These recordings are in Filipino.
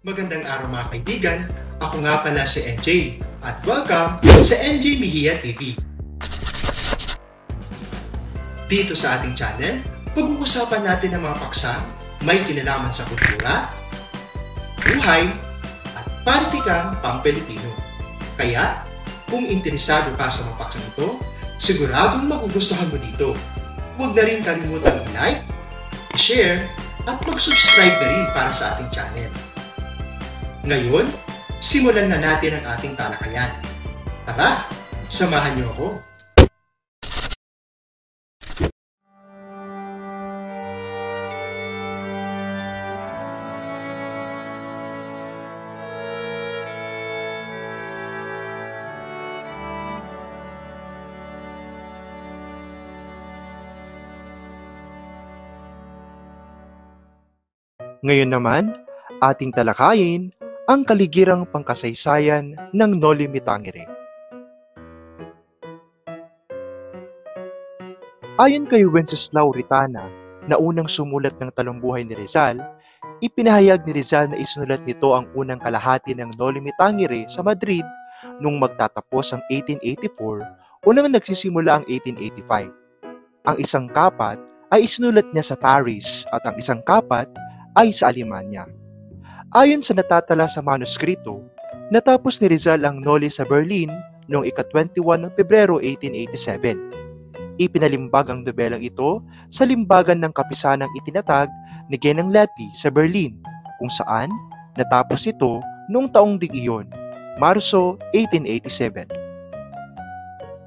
Magandang araw mga kaibigan, ako nga pala si NJ at welcome sa NJ Mejia TV. Dito sa ating channel, pag-uusapan natin ang mga paksang may kinalaman sa kultura, buhay, at politikang pang-Pilipino. Kaya, kung interesado ka sa mga paksang ito, siguradong magugustuhan mo dito. Huwag na rin kalimutang i-like, i-share, at mag-subscribe na rin para sa ating channel. Ngayon, simulan na natin ang ating talakayan. Tara, samahan niyo ako. Ngayon naman, ating talakayin ang kaligirang pangkasaysayan ng Noli Me Tangere. Ayon kay Wenceslao Ritana, na unang sumulat ng talumpbuhay ni Rizal, ipinahayag ni Rizal na isinulat nito ang unang kalahati ng Noli Me Tangere sa Madrid nung magtatapos ang 1884 o nang nagsisimula ang 1885. Ang isang kapat ay isinulat niya sa Paris at ang isang kapat ay sa Alemanya. Ayon sa natatala sa manuskrito, natapos ni Rizal ang Noli sa Berlin noong ika-21 ng Pebrero 1887. Ipinalimbag ang nobelang ito sa limbagan ng kapisanang itinatag ni Genang Leti sa Berlin, kung saan natapos ito noong taong iyon, Marso 1887.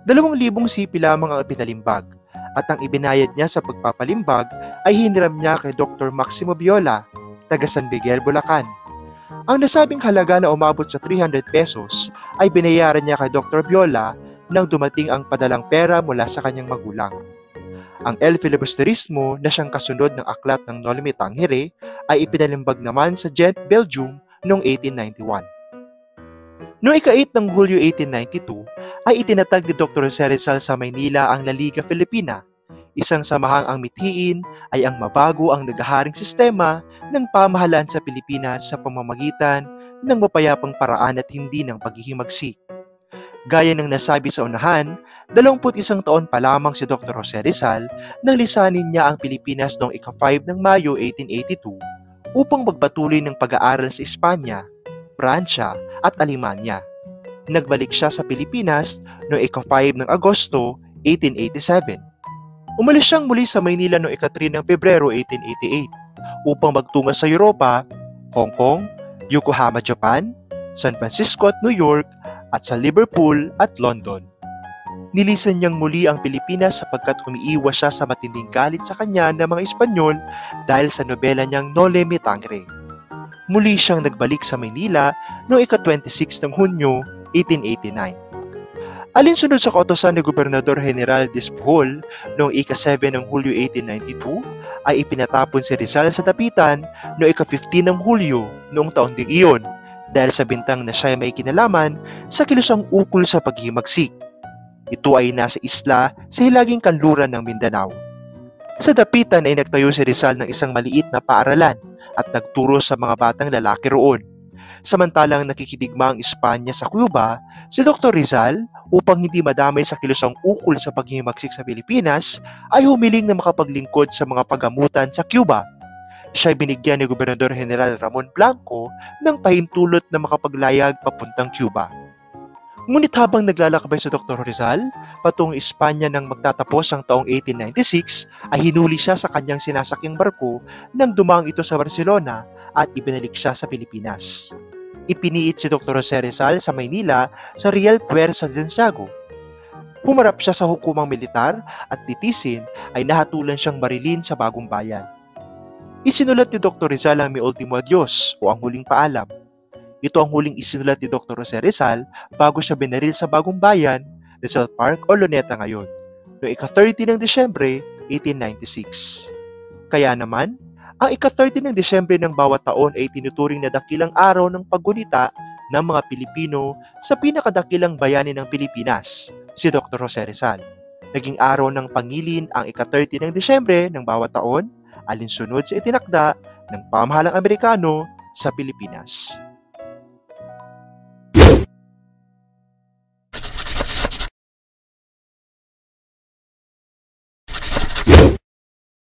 2,000 sipi lamang ang ipinalimbag, at ang ibinayad niya sa pagpapalimbag ay hiniram niya kay Dr. Maximo Viola, taga San Miguel, Bulacan. Ang nasabing halaga na umabot sa 300 pesos ay binayaran niya kay Dr. Viola nang dumating ang padalang pera mula sa kanyang magulang. Ang El Filibusterismo na siyang kasunod ng aklat ng Noli Me Tangere ay ipinalimbag naman sa Ghent, Belgium noong 1891. Noong ika-8 ng Hulyo 1892 ay itinatag ni Dr. Jose Rizal sa Maynila ang La Liga Filipina, isang samahang ang mithiin ay ang mabago ang naghaharing sistema ng pamahalaan sa Pilipinas sa pamamagitan ng mapayapang paraan at hindi ng paghihimagsik. Gaya ng nasabi sa unahan, 21 taon pa lamang si Dr. Jose Rizal nang lisanin niya ang Pilipinas noong ika-5 ng Mayo 1882 upang magpatuloy ng pag-aaral sa Espanya, Pransya at Alemanya. Nagbalik siya sa Pilipinas noong ika-5 ng Agosto 1887. Umalis siyang muli sa Maynila noong ika-3 ng Pebrero 1888 upang magtungo sa Europa, Hong Kong, Yokohama, Japan, San Francisco at New York, at sa Liverpool at London. Nilisan niyang muli ang Pilipinas sapagkat umiiwas siya sa matinding galit sa kanya ng mga Espanyol dahil sa nobela niyang Noli Me Tangere. Muli siyang nagbalik sa Maynila noong ika-26 ng Hunyo 1889. Alinsunod sa kautosan ni Gobernador General Despujol noong ika-7 ng Hulyo 1892 ay ipinatapon si Rizal sa dapitan noong ika-15 ng Hulyo noong taong iyon dahil sa bintang na siya may kinalaman sa kilusang ukol sa paghihimagsik. Ito ay nasa isla sa hilaging kanluran ng Mindanao. Sa dapitan ay nagtayo si Rizal ng isang maliit na paaralan at nagturo sa mga batang lalaki roon. Samantalang nakikidigma ang Espanya sa Cuba, si Dr. Rizal, upang hindi madamay sa kilusang ukol sa paghihimagsik sa Pilipinas, ay humiling na makapaglingkod sa mga pagamutan sa Cuba. Siya ay binigyan ni Gobernador General Ramon Blanco ng pahintulot na makapaglayag papuntang Cuba. Ngunit habang naglalakbay sa Dr. Rizal patungong Espanya nang magtatapos ang taong 1896, ay hinuli siya sa kanyang sinasakyang barko nang dumaang ito sa Barcelona at ibinalik siya sa Pilipinas. Ipiniit si Dr. Jose Rizal sa Maynila sa Real Puerta de Santiago. Humarap siya sa hukumang militar at titisin ay nahatulan siyang barilin sa Bagong Bayan. Isinulat ni Dr. Rizal ang Mi Ultimo Adios o ang huling paalam. Ito ang huling isinulat ni Dr. Jose Rizal bago siya binaril sa Bagong Bayan, Rizal Park o Luneta ngayon, noong ika-30 ng Disyembre 1896. Kaya naman, ang ika-30 ng Disyembre ng bawat taon ay tinuturing na dakilang araw ng paggunita ng mga Pilipino sa pinakadakilang bayani ng Pilipinas, si Dr. Jose Rizal. Naging araw ng pangilin ang ika-30 ng Disyembre ng bawat taon, alinsunod sa itinakda ng pamahalang Amerikano sa Pilipinas.